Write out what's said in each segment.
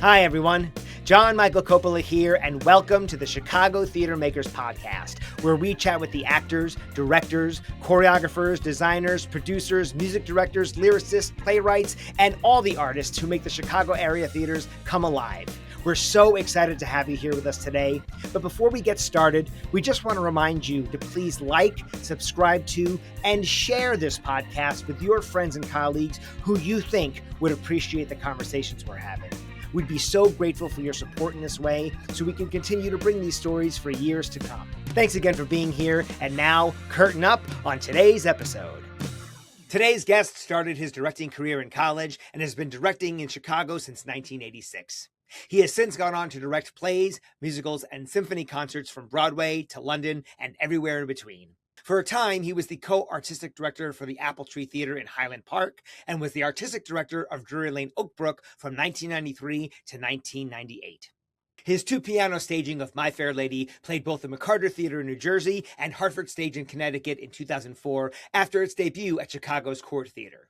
Hi, everyone. John Michael Coppola here, and welcome to the Chicago Theater Makers Podcast, where we chat with the actors, directors, choreographers, designers, producers, music directors, lyricists, playwrights, and all the artists who make the Chicago area theaters come alive. We're so excited to have you here with us today. But before we get started, we just want to remind you to please like, subscribe to, and share this podcast with your friends and colleagues who you think would appreciate the conversations we're having. We'd be so grateful for your support in this way so we can continue to bring these stories for years to come. Thanks again for being here, and now, curtain up on today's episode. Today's guest started his directing career in college and has been directing in Chicago since 1986. He has since gone on to direct plays, musicals, and symphony concerts from Broadway to London and everywhere in between. For a time, he was the co-artistic director for the Apple Tree Theater in Highland Park and was the artistic director of Drury Lane Oakbrook from 1993 to 1998. His two-piano staging of My Fair Lady played both the McCarter Theater in New Jersey and Hartford Stage in Connecticut in 2004 after its debut at Chicago's Court Theater.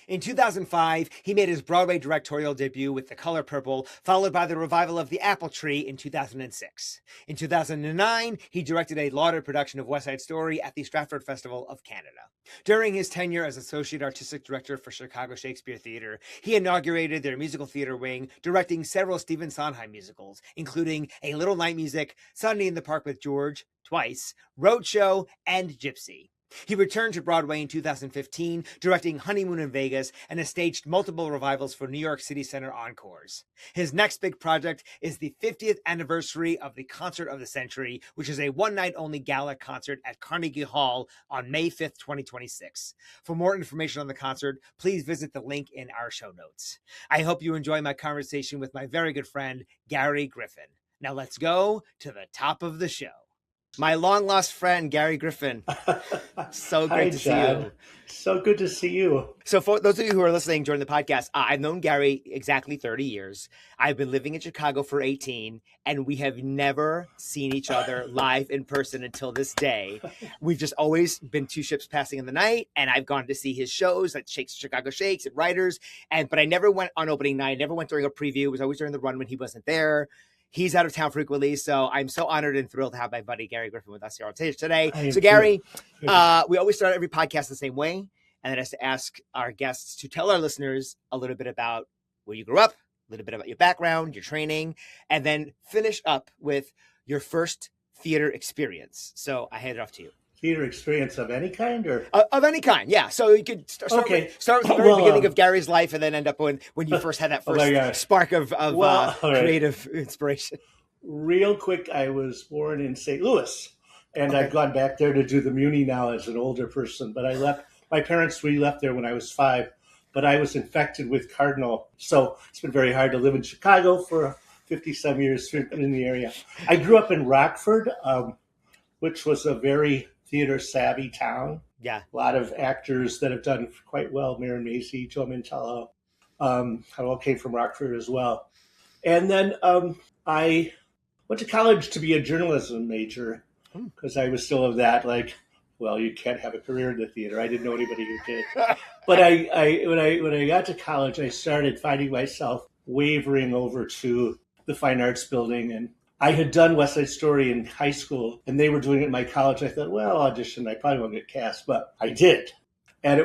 In 2005, he made his Broadway directorial debut with The Color Purple, followed by the revival of The Apple Tree in 2006. In 2009, he directed a lauded production of West Side Story at the Stratford Festival of Canada. During his tenure as Associate Artistic Director for Chicago Shakespeare Theater, he inaugurated their musical theater wing, directing several Stephen Sondheim musicals, including A Little Night Music, Sunday in the Park with George, twice, Roadshow, and Gypsy. He returned to Broadway in 2015, directing Honeymoon in Vegas, and has staged multiple revivals for New York City Center encores. His next big project is the 50th anniversary of the Concert of the Century, which is a one-night-only gala concert at Carnegie Hall on May 5th, 2026. For more information on the concert, please visit the link in our show notes. I hope you enjoy my conversation with my very good friend, Gary Griffin. Now let's go to the top of the show. My long-lost friend, Gary Griffin. So great to see you. So good to see you. So for those of you who are listening during the podcast, I've known Gary exactly 30 years. I've been living in Chicago for 18, and we have never seen each other live in person until this day. We've just always been two ships passing in the night, and I've gone to see his shows at Chicago Shakes at Writers, but I never went on opening night. I never went during a preview. It was always during the run when he wasn't there. He's out of town frequently, so I'm so honored and thrilled to have my buddy Gary Griffin with us here on stage today. So Gary, we always start every podcast the same way, and then I have to ask our guests to tell our listeners a little bit about where you grew up, a little bit about your background, your training, and then finish up with your first theater experience. So I hand it off to you. Theater experience of any kind, or of any kind, yeah. So you could start with the very beginning of Gary's life, and then end up when you first had that first spark of creative inspiration. Real quick, I was born in St. Louis, and I've gone back there to do the Muni now as an older person. But I left. My parents left there when I was 5, but I was infected with Cardinal, so it's been very hard to live in Chicago for 50-some years in the area. I grew up in Rockford, which was a very theater-savvy town. Yeah. A lot of actors that have done quite well. Maren Macy, Joe Mantello, all came from Rockford as well. And then I went to college to be a journalism major because I was still of that, you can't have a career in the theater. I didn't know anybody who did. But when I got to college, I started finding myself wavering over to the Fine Arts Building, and I had done West Side Story in high school, and they were doing it in my college. I thought, audition, I probably won't get cast, but I did. And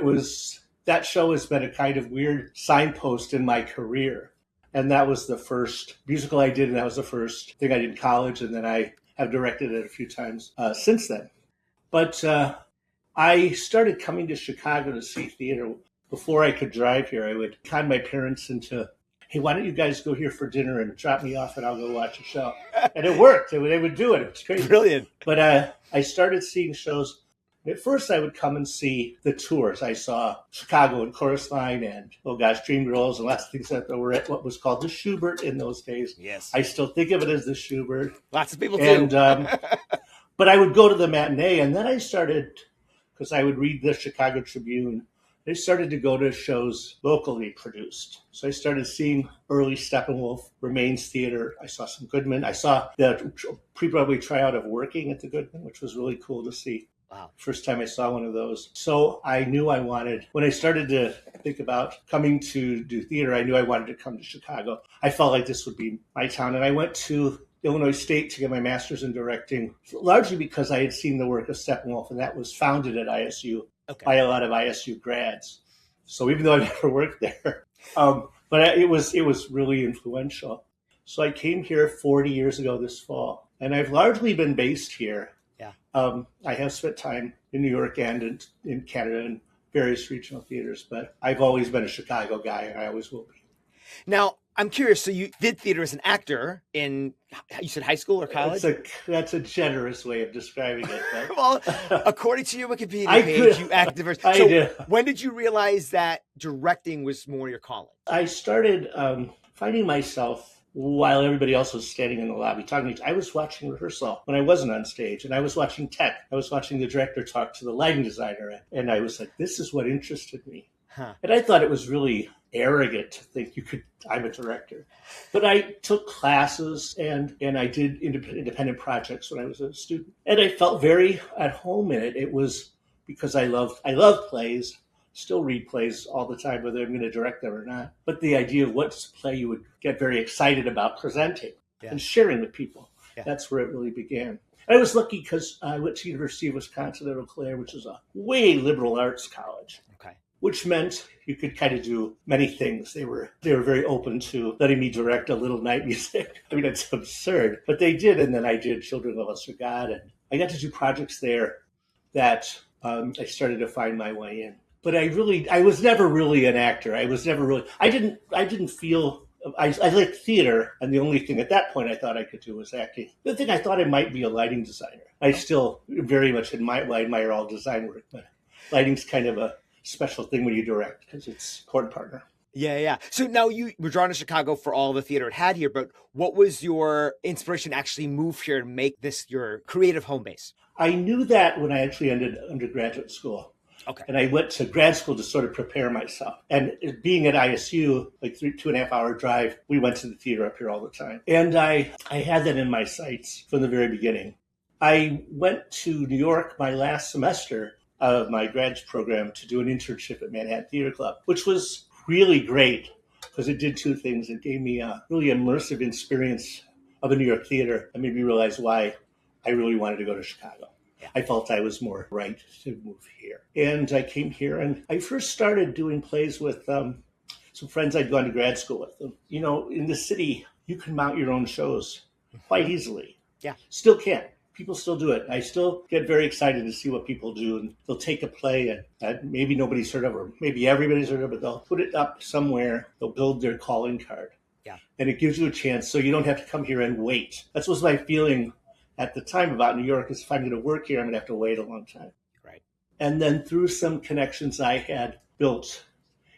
that show has been a kind of weird signpost in my career. And that was the first musical I did, and that was the first thing I did in college, and then I have directed it a few times since then. But I started coming to Chicago to see theater. Before I could drive here, I would con my parents into, hey, why don't you guys go here for dinner and drop me off and I'll go watch a show. And it worked. They would do it. It was crazy. Brilliant. But I started seeing shows. At first, I would come and see the tours. I saw Chicago and Chorus Line and, Dreamgirls and lots of things that were at what was called the Schubert in those days. Yes. I still think of it as the Schubert. Lots of people do. And, but I would go to the matinee, and then I started, because I would read the Chicago Tribune, I started to go to shows locally produced. So I started seeing early Steppenwolf, Remains Theater. I saw some Goodman. I saw the pre-Broadway tryout of Working at the Goodman, which was really cool to see. Wow. First time I saw one of those. So I knew when I started to think about coming to do theater, I knew I wanted to come to Chicago. I felt like this would be my town. And I went to Illinois State to get my master's in directing, largely because I had seen the work of Steppenwolf, and that was founded at ISU by a lot of ISU grads. So even though I never worked there, but it was really influential. So I came here 40 years ago this fall, and I've largely been based here. Yeah. I have spent time in New York and in Canada and various regional theaters, but I've always been a Chicago guy, and I always will be. Now, I'm curious. So you did theater as an actor you said high school or college? That's a generous way of describing it. But... Well, according to your Wikipedia page, you acted. I did. When did you realize that directing was more your calling? I started finding myself while everybody else was standing in the lobby talking. I was watching rehearsal when I wasn't on stage, and I was watching tech. I was watching the director talk to the lighting designer, and I was like, this is what interested me. Huh. And I thought it was really arrogant to think I'm a director. But I took classes and I did independent projects when I was a student. And I felt very at home in it. It was because I love plays, still read plays all the time, whether I'm going to direct them or not. But the idea of what's a play you would get very excited about presenting and sharing with people, that's where it really began. I was lucky because I went to University of Wisconsin at Eau Claire, which is a way liberal arts college. Okay. Which meant you could kind of do many things. They were very open to letting me direct a little night music. I mean, it's absurd, but they did. And then I did Children of Lesser God, and I got to do projects there that I started to find my way in. But I was never really an actor. I didn't feel. I liked theater, and the only thing at that point I thought I could do was acting. The thing I thought I might be a lighting designer. I still very much admire all design work, but lighting's kind of a special thing when you direct because it's chord partner. Yeah. So now you were drawn to Chicago for all the theater it had here, but what was your inspiration to actually move here and make this your creative home base? I knew that when I actually ended undergraduate school. Okay. And I went to grad school to sort of prepare myself. And being at ISU, like 2.5 hour drive, we went to the theater up here all the time. And I had that in my sights from the very beginning. I went to New York my last semester of my grad program to do an internship at Manhattan Theater Club, which was really great because it did two things. It gave me a really immersive experience of a New York theater and made me realize why I really wanted to go to Chicago. Yeah. I felt I was more right to move here. And I came here, and I first started doing plays with some friends I'd gone to grad school with. You know, in the city, you can mount your own shows quite easily. Yeah. Still can. People still do it. I still get very excited to see what people do. And they'll take a play that maybe nobody's heard of, or maybe everybody's heard of, but they'll put it up somewhere. They'll build their calling card. Yeah. And it gives you a chance so you don't have to come here and wait. That was my feeling at the time about New York, is if I'm going to work here, I'm going to have to wait a long time. Right. And then through some connections I had built,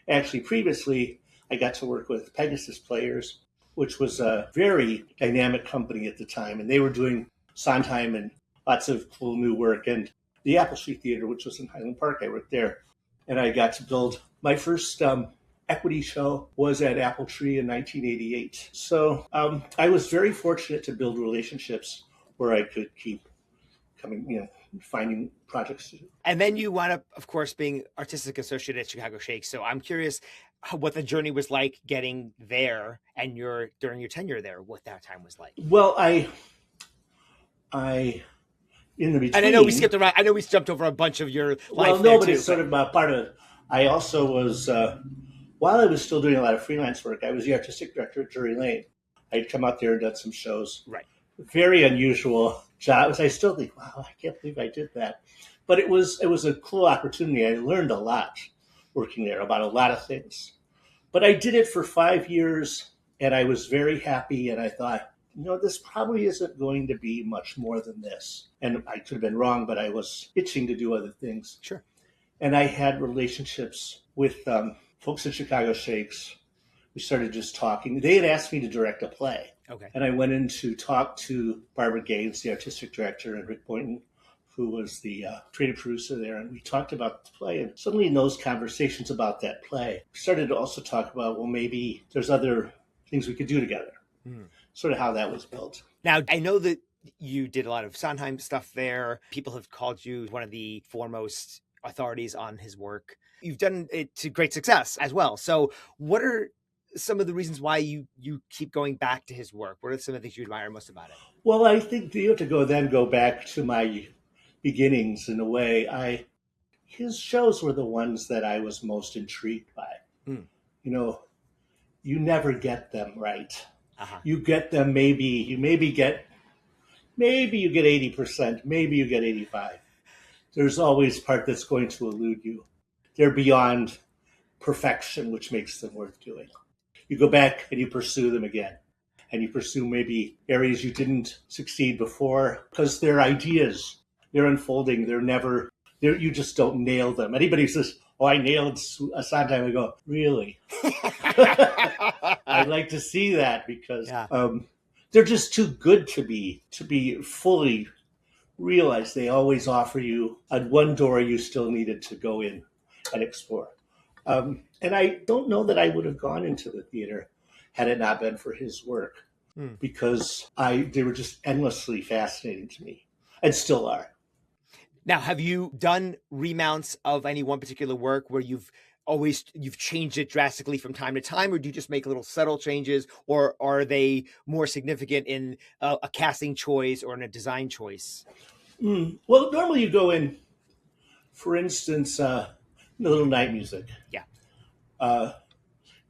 actually previously, I got to work with Pegasus Players, which was a very dynamic company at the time. And they were doing Sondheim and lots of cool new work. And the Apple Street Theater, which was in Highland Park, I worked there. And I got to build my first equity show was at Apple Tree in 1988. So I was very fortunate to build relationships where I could keep coming, finding projects to do. And then you wound up, of course, being artistic associate at Chicago Shakes. So I'm curious what the journey was like getting there and during your tenure there, what that time was like. Well, I in the between. And I know we skipped around. I know we jumped over a bunch of your life. Well, no, but it's sort of part of it. I also was, while I was still doing a lot of freelance work, I was the artistic director at Drury Lane. I'd come out there and done some shows. Right. Very unusual jobs. I still think, wow, I can't believe I did that. But it was a cool opportunity. I learned a lot working there about a lot of things. But I did it for 5 years, and I was very happy, and I thought, this probably isn't going to be much more than this. And I could have been wrong, but I was itching to do other things. Sure. And I had relationships with folks at Chicago Shakes. We started just talking. They had asked me to direct a play. Okay. And I went in to talk to Barbara Gaines, the artistic director, and Rick Boynton, who was the creative producer there. And we talked about the play. And suddenly in those conversations about that play, we started to also talk about, well, maybe there's other things we could do together. Sort of how that was built. Now, I know that You did a lot of Sondheim stuff there. People have called you one of the foremost authorities on his work. You've done it to great success as well. So what are some of the reasons why you keep going back to his work? What are some of the things you admire most about it? Well, I think you have to go back to my beginnings in a way. His shows were the ones that I was most intrigued by. Mm. You know, you never get them right. Uh-huh. You get them maybe you get 80%, maybe you get 85. There's always part that's going to elude you. They're beyond perfection, which makes them worth doing. You go back and you pursue them again. And you pursue maybe areas you didn't succeed before because they're ideas. They're unfolding. You just don't nail them. Anybody who says, oh, I nailed a Sondheim, I go, really? I'd like to see that because they're just too good to be fully realized. They always offer you one door you still needed to go in and explore. And I don't know that I would have gone into the theater had it not been for his work, because they were just endlessly fascinating to me and still are. Now, have you done remounts of any one particular work where you've changed it drastically from time to time, or do you just make little subtle changes, or are they more significant in a casting choice or in a design choice? Well, normally you go in, for instance, a little night music. Yeah.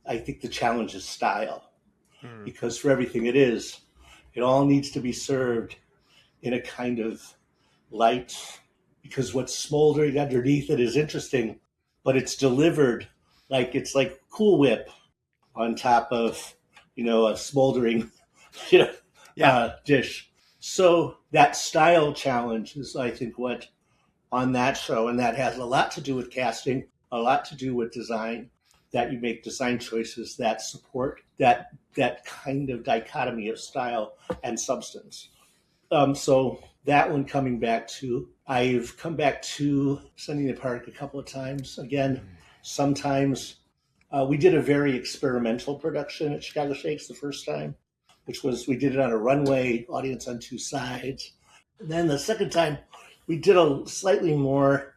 I think the challenge is style, because for everything it all needs to be served in a kind of light, because what's smoldering underneath it is interesting, but it's delivered like it's like Cool Whip on top of, a smoldering, dish. So that style challenge is, I think, what on that show, and that has a lot to do with casting, a lot to do with design, that you make design choices that support that kind of dichotomy of style and substance. So that one coming back to, I've come back to Sunday in the Park a couple of times. Again, sometimes we did a very experimental production at Chicago Shakes the first time, which was, we did it on a runway, audience on two sides. And then the second time, we did a slightly more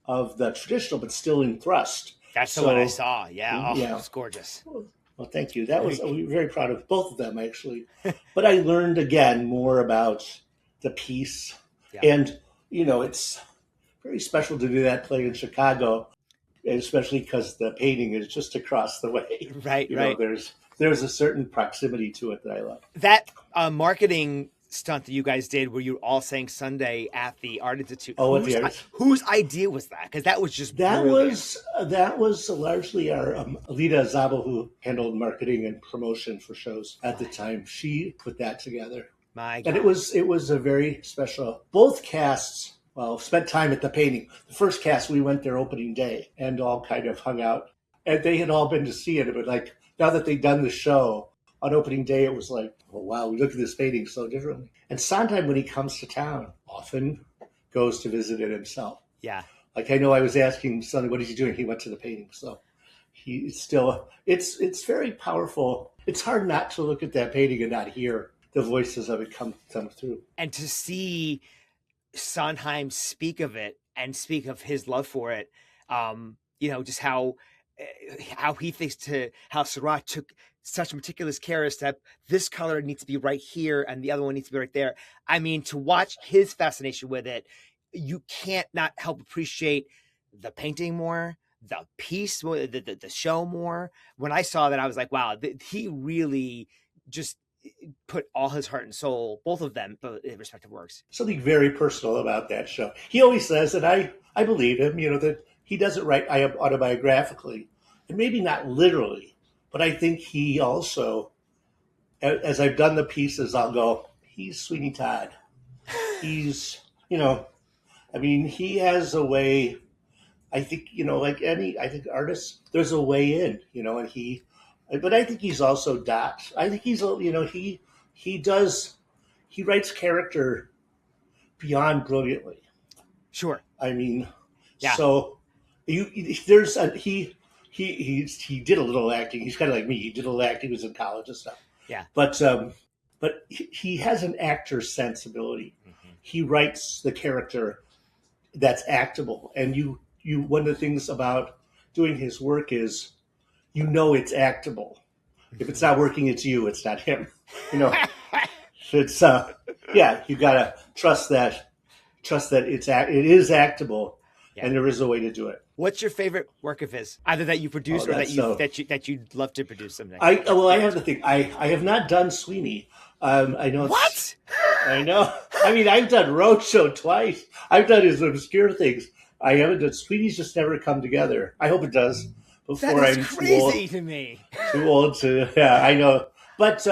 of the traditional, but still in thrust. That's the one I saw. Yeah. Yeah. It was gorgeous. Well, thank you. We were very proud of both of them, actually. But I learned, again, more about the piece. Yeah. And, it's very special to do that play in Chicago, especially because the painting is just across the way. Right. There's a certain proximity to it that I love. That marketing stunt that you guys did where you all sang Sunday at the Art Institute. Whose idea was that? Because that was just brilliant. That was largely our Alida Zabel, who handled marketing and promotion for shows at the time. She put that together. My God. And it was a very special. Both casts spent time at the painting. The first cast, we went there opening day and all kind of hung out, and they had all been to see it. But like, now that they'd done the show on opening day, it was like, oh, wow, we look at this painting so differently. And Sondheim, when he comes to town, often goes to visit it himself. Yeah. Like, I know I was asking Sonny, what is he doing? He went to the painting. So he's still, it's very powerful. It's hard not to look at that painting and not hear the voices of it come through. And to see Sondheim speak of it and speak of his love for it, just how he thinks how Seurat took such meticulous care as that this color needs to be right here and the other one needs to be right there. I mean, to watch his fascination with it, you can't not help appreciate the painting more, the piece more, the show more. When I saw that, I was like, wow, he really just put all his heart and soul, both of them, in respective works. Something very personal about that show. He always says, and I believe him, that he doesn't write autobiographically, and maybe not literally, but I think he also, as I've done the pieces, I'll go, he's Sweeney Todd. He's, he has a way, I think, like I think artists, there's a way in, and but I think he's also Dot. I think he's, he writes character beyond brilliantly. Sure. Yeah. So he did a little acting. He's kind of like me. He did a little acting. He was in college and stuff. Yeah. But but he has an actor's sensibility. He writes the character that's actable. And you one of the things about doing his work is, it's actable. If it's not working, it's you, it's not him. It's you gotta trust that it is actable, and there is a way to do it. What's your favorite work of his? Either that you produced or that you'd love to produce someday. I have the thing. I have not done Sweeney. I know. What? I know. I mean, I've done Roadshow twice. I've done his obscure things. I haven't done Sweeney's. Just never come together. I hope it does before that is I'm crazy to me. Too old to. Yeah, I know. But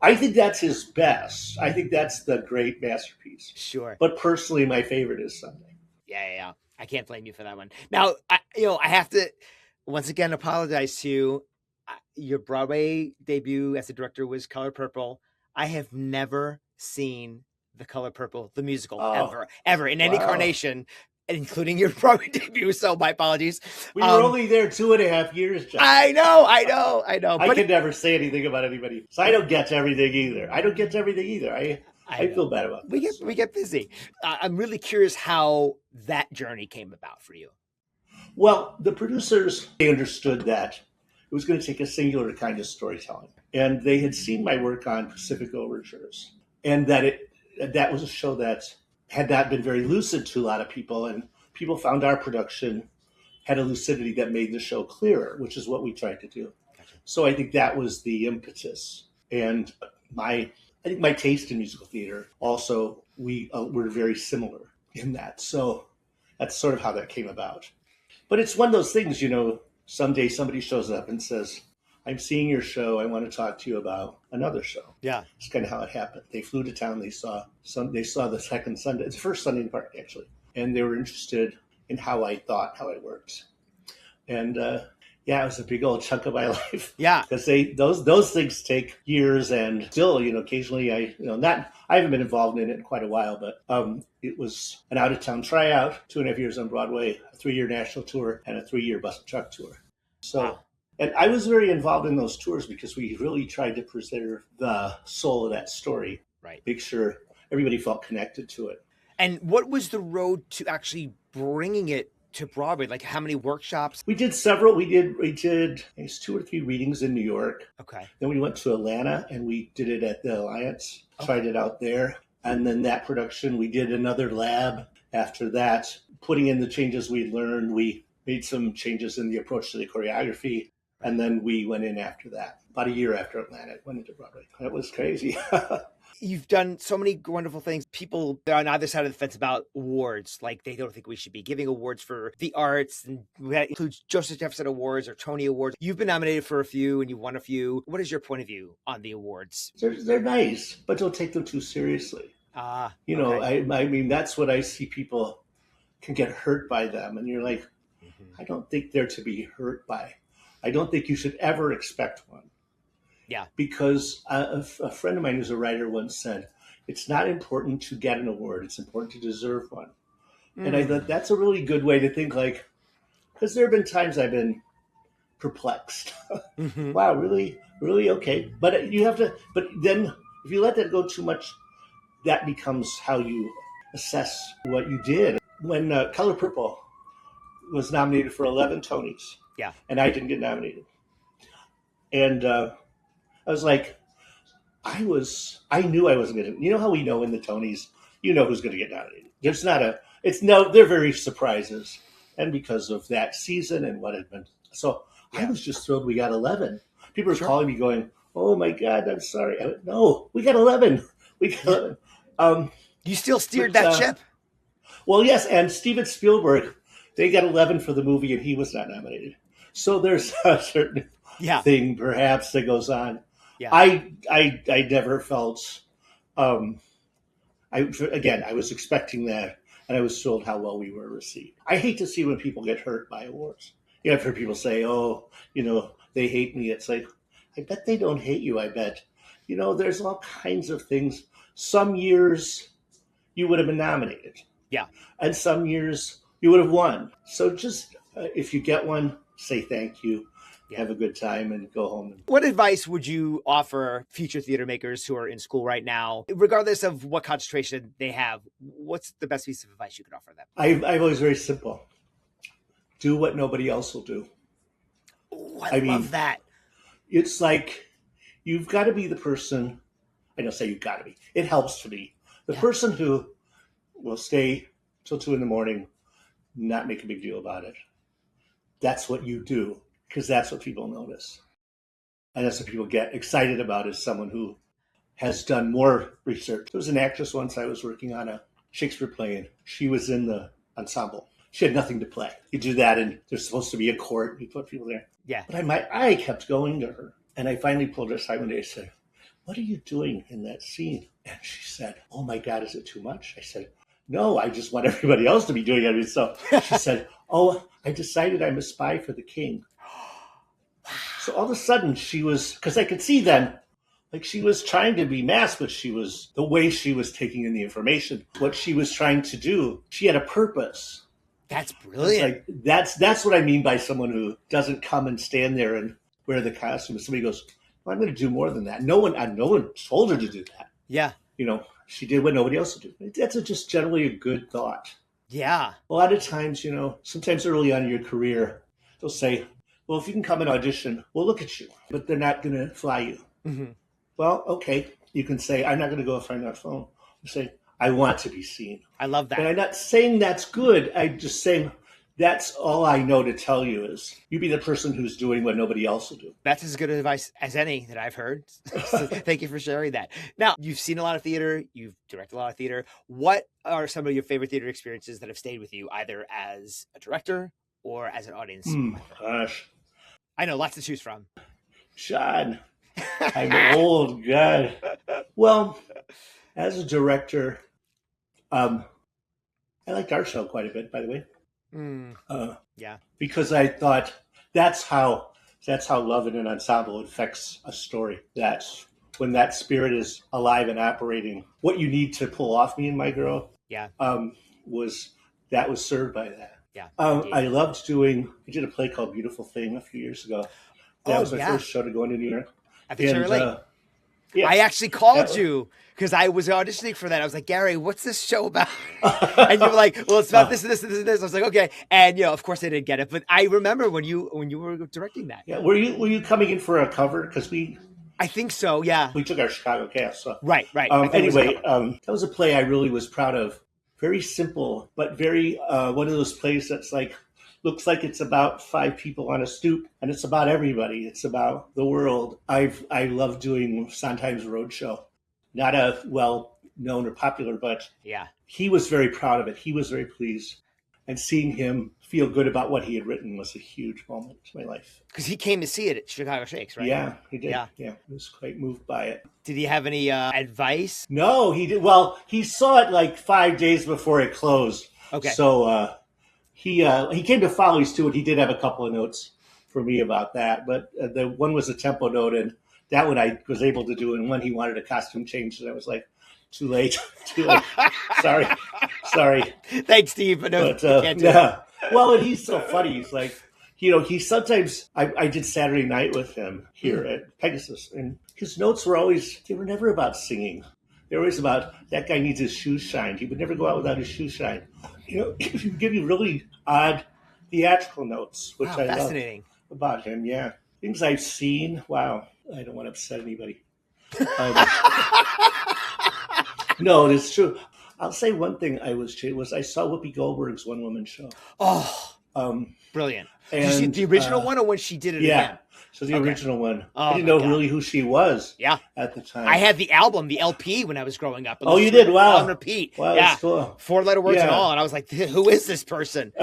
I think that's his best. I think that's the great masterpiece. Sure. But personally, my favorite is Sunday. Yeah. I can't blame you for that one. Now, I have to once again apologize to you. Your Broadway debut as a director was Color Purple. I have never seen The Color Purple, the musical, ever in any incarnation, including your Broadway debut. So my apologies. We were only there 2.5 years, John. I know. I can never say anything about anybody. So I don't get to everything either. I feel bad about this. We get busy. I'm really curious how that journey came about for you. Well, the producers, they understood that it was going to take a singular kind of storytelling. And they had seen my work on Pacific Overtures. And that was a show that had not been very lucid to a lot of people. And people found our production had a lucidity that made the show clearer, which is what we tried to do. Gotcha. So I think that was the impetus. And I think my taste in musical theater also, were very similar in that. So that's sort of how that came about. But it's one of those things, someday somebody shows up and says, I'm seeing your show. I want to talk to you about another show. Yeah. It's kind of how it happened. They flew to town. They saw the second Sunday. It's the first Sunday in the Park, actually. And they were interested in how I worked. And it was a big old chunk of my life. Yeah. Because those things take years, and still, occasionally I haven't been involved in it in quite a while, but it was an out of town tryout, 2.5 years on Broadway, a 3-year national tour, and a 3-year bus and truck tour. So. Wow. And I was very involved in those tours because we really tried to preserve the soul of that story. Right. Make sure everybody felt connected to it. And what was the road to actually bringing it to Broadway? Like, how many workshops? We did several. We did 2 or 3 readings in New York. Okay. Then we went to Atlanta and we did it at the Alliance. Tried it out there. And then that production, we did another lab after that. Putting in the changes we learned, we made some changes in the approach to the choreography. And then we went in after that. About a year after Atlanta, I went into Broadway. That was crazy. You've done so many wonderful things. People are on either side of the fence about awards. Like, they don't think we should be giving awards for the arts. And that includes Joseph Jefferson Awards or Tony Awards. You've been nominated for a few and you won a few. What is your point of view on the awards? They're nice, but don't take them too seriously. Okay. I mean, that's what I see. People can get hurt by them. And you're like, I don't think they're to be hurt by. I don't think you should ever expect one. Yeah. Because a friend of mine who's a writer once said, it's not important to get an award. It's important to deserve one. And I thought that's a really good way to think, like, because there have been times I've been perplexed. Wow, really? Really? Okay. But but then if you let that go too much, that becomes how you assess what you did. When Color Purple was nominated for 11 Tonys. Yeah. And I didn't get nominated. And I was like, I knew I wasn't going to. You know how we know in the Tonys, who's going to get nominated. They're very surprises. And because of that season and what had been. So I was just thrilled we got 11. People were calling me going, oh my God, I'm sorry. I went, no, we got 11. We got 11. You still steered that ship? Well, yes. And Steven Spielberg, they got 11 for the movie and he was not nominated. So there's a certain thing perhaps that goes on. Yeah. I never felt, I was expecting that and I was told how well we were received. I hate to see when people get hurt by awards. I've heard people say, they hate me. It's like, I bet they don't hate you. I bet, there's all kinds of things. Some years you would have been nominated. Yeah. And some years you would have won. So just if you get one, say thank you, have a good time, and go home. What advice would you offer future theater makers who are in school right now, regardless of what concentration they have? What's the best piece of advice you could offer them? I've always very simple. Do what nobody else will do. Oh, I love that. It's like you've got to be the person. I don't say you've got to be. It helps to be the person who will stay till 2 a.m, not make a big deal about it. That's what you do, because that's what people notice. And that's what people get excited about, is someone who has done more research. There was an actress once I was working on a Shakespeare play, and she was in the ensemble. She had nothing to play. You do that, and there's supposed to be a court. You put people there. Yeah. But I kept going to her. And I finally pulled her aside one day and said, what are you doing in that scene? And she said, oh my God, is it too much? I said, no, I just want everybody else to be doing it. So she said, oh, I decided I'm a spy for the king. So all of a sudden she was, because I could see then, like she was trying to be masked, but the way she was taking in the information, what she was trying to do, she had a purpose. That's brilliant. Like, that's what I mean by someone who doesn't come and stand there and wear the costume. Somebody goes, well, I'm going to do more than that. No one told her to do that. Yeah. She did what nobody else would do. That's just generally a good thought. Yeah. A lot of times, sometimes early on in your career, they'll say, well, if you can come and audition, we'll look at you, but they're not going to fly you. Mm-hmm. Well, okay. You can say, I'm not going to go if I'm not phone. You say, I want to be seen. I love that. And I'm not saying that's good. I'm just saying that's all I know to tell you is you be the person who's doing what nobody else will do. That's as good advice as any that I've heard. So thank you for sharing that. Now, you've seen a lot of theater. You've directed a lot of theater. What are some of your favorite theater experiences that have stayed with you, either as a director or as an audience? Gosh. I know, lots to choose from. John, I'm old. God. Well, as a director, I liked our show quite a bit, by the way. Yeah. Because I thought that's how love in an ensemble affects a story. That's when that spirit is alive and operating. What you need to pull off Me and My Girl, was served by that. Yeah. I did a play called Beautiful Thing a few years ago. That was my first show to go into New York. At the Drury Lane. Yeah. I actually called you because I was auditioning for that. I was like, Gary, what's this show about? And you were like, well, it's about this and this and this and this. I was like, okay. And of course I didn't get it, but I remember when you were directing that. Yeah. Were you coming in for a cover? Because I think so. Yeah. We took our Chicago cast. So. Right. Anyway, that was a play I really was proud of. Very simple, but very one of those plays that's like looks like it's about 5 people on a stoop, and it's about everybody. It's about the world. I love doing Sondheim's Roadshow. Not a well-known or popular, but he was very proud of it. He was very pleased. And seeing him feel good about what he had written was a huge moment in my life. Because he came to see it at Chicago Shakes, right? Yeah, he did. Yeah, I was quite moved by it. Did he have any advice? No, he did. Well, he saw it like 5 days before it closed. Okay. So he came to Follies too, and he did have a couple of notes for me about that. But the one was a tempo note, and that one I was able to do. And one he wanted a costume change, and I was like, too late. Sorry. Thanks, Steve. But no, can't do it. Well, and he's so funny. He's like, he sometimes, I did Saturday night with him here at Pegasus, and his notes they were never about singing. They were always about, that guy needs his shoes shined. He would never go out without his shoes shined. He would give you really odd theatrical notes, which I love about him. Yeah. Things I've seen. Wow. I don't want to upset anybody. No, it's true. I'll say one thing I saw Whoopi Goldberg's one woman show. Oh, brilliant. And, did you see the original one or when she did it again? So the original one. Oh, I didn't know really who she was at the time. I had the album, the LP, when I was growing up. Oh, you did? Wow. On repeat. Wow, that's cool. 4-letter words and all. And I was like, who is this person?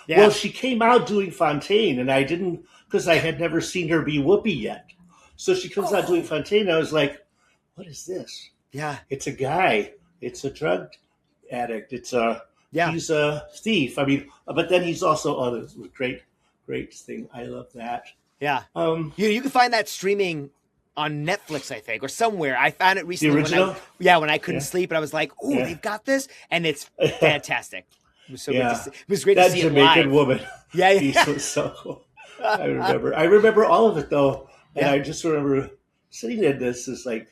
Well, she came out doing Fontaine, and I didn't, because I had never seen her be Whoopi yet. So she comes out doing Fontaine, and I was like, what is this? Yeah. It's a guy. It's a drug addict. He's a thief. I mean, but then he's also, this was great thing. I love that. Yeah. You can find that streaming on Netflix, I think, or somewhere. I found it recently. The original? When I couldn't sleep, and I was like, "Ooh, they've got this," and it's fantastic. It was so great to see. It was great to see Jamaican it live. Woman. Yeah. He was so cool. I remember all of it though. And Yeah. I just remember sitting in this is like,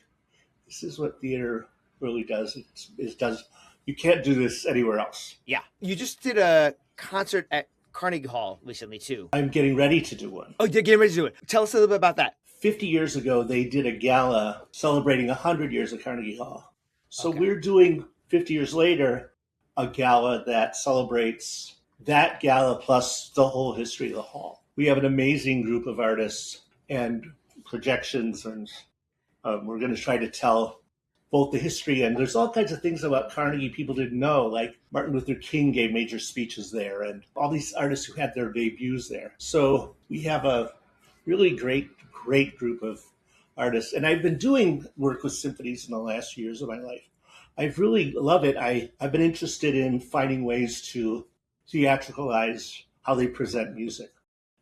this is what theater really does. It does. You can't do this anywhere else. Yeah. You just did a concert at Carnegie Hall recently too. I'm getting ready to do one. Oh, you're getting ready to do it. Tell us a little bit about that. 50 years ago, they did a gala celebrating 100 years of Carnegie Hall. So Okay. we're doing 50 years later, a gala that celebrates that gala plus the whole history of the hall. We have an amazing group of artists and projections, and we're going to try to tell both the history, and there's all kinds of things about Carnegie people didn't know, like Martin Luther King gave major speeches there, and all these artists who had their debuts there. So we have a really great group of artists, and I've been doing work with symphonies in the last few years of my life. I really love it. I've been interested in finding ways to theatricalize how they present music.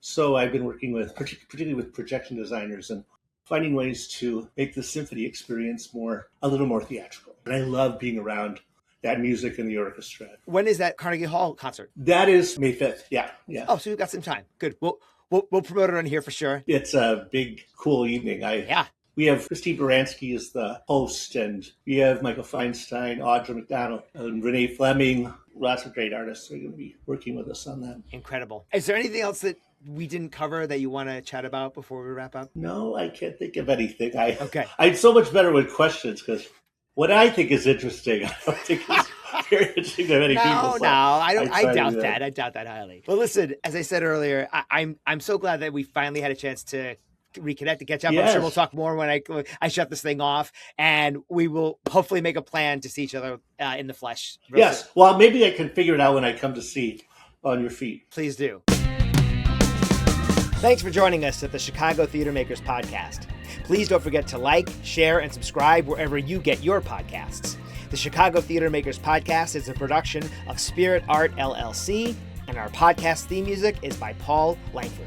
So I've been working with, particularly with projection designers, and finding ways to make the symphony experience a little more theatrical. And I love being around that music in the orchestra. When is that Carnegie Hall concert? That is May 5th. Yeah. Oh, so we've got some time. Good. We'll promote it on here for sure. It's a big, cool evening. We have Christine Baranski as the host, and we have Michael Feinstein, Audra McDonald, and Renee Fleming. Lots of great artists are going to be working with us on that. Incredible. Is there anything else that we didn't cover that you want to chat about before we wrap up? No, I can't think of anything. Okay. I'm so much better with questions because what I think is interesting, I don't think is very interesting to many people. So I doubt that. I doubt that highly. Well, listen, as I said earlier, I'm so glad that we finally had a chance to reconnect, to catch up. Yes. I'm sure we'll talk more when I shut this thing off, and we will hopefully make a plan to see each other in the flesh. Yes. Soon. Well, maybe I can figure it out when I come to see On Your Feet. Please do. Thanks for joining us at the Chicago Theater Makers Podcast. Please don't forget to like, share, and subscribe wherever you get your podcasts. The Chicago Theater Makers Podcast is a production of Spirit Art LLC, and our podcast theme music is by Paul Langford.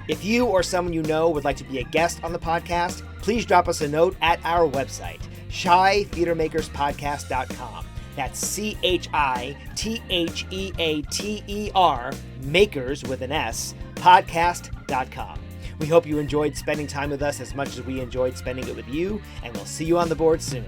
If you or someone you know would like to be a guest on the podcast, please drop us a note at our website, ChiTheaterMakersPodcast.com. That's ChiTheater, makers with an S, podcast.com. We hope you enjoyed spending time with us as much as we enjoyed spending it with you, and we'll see you on the board soon.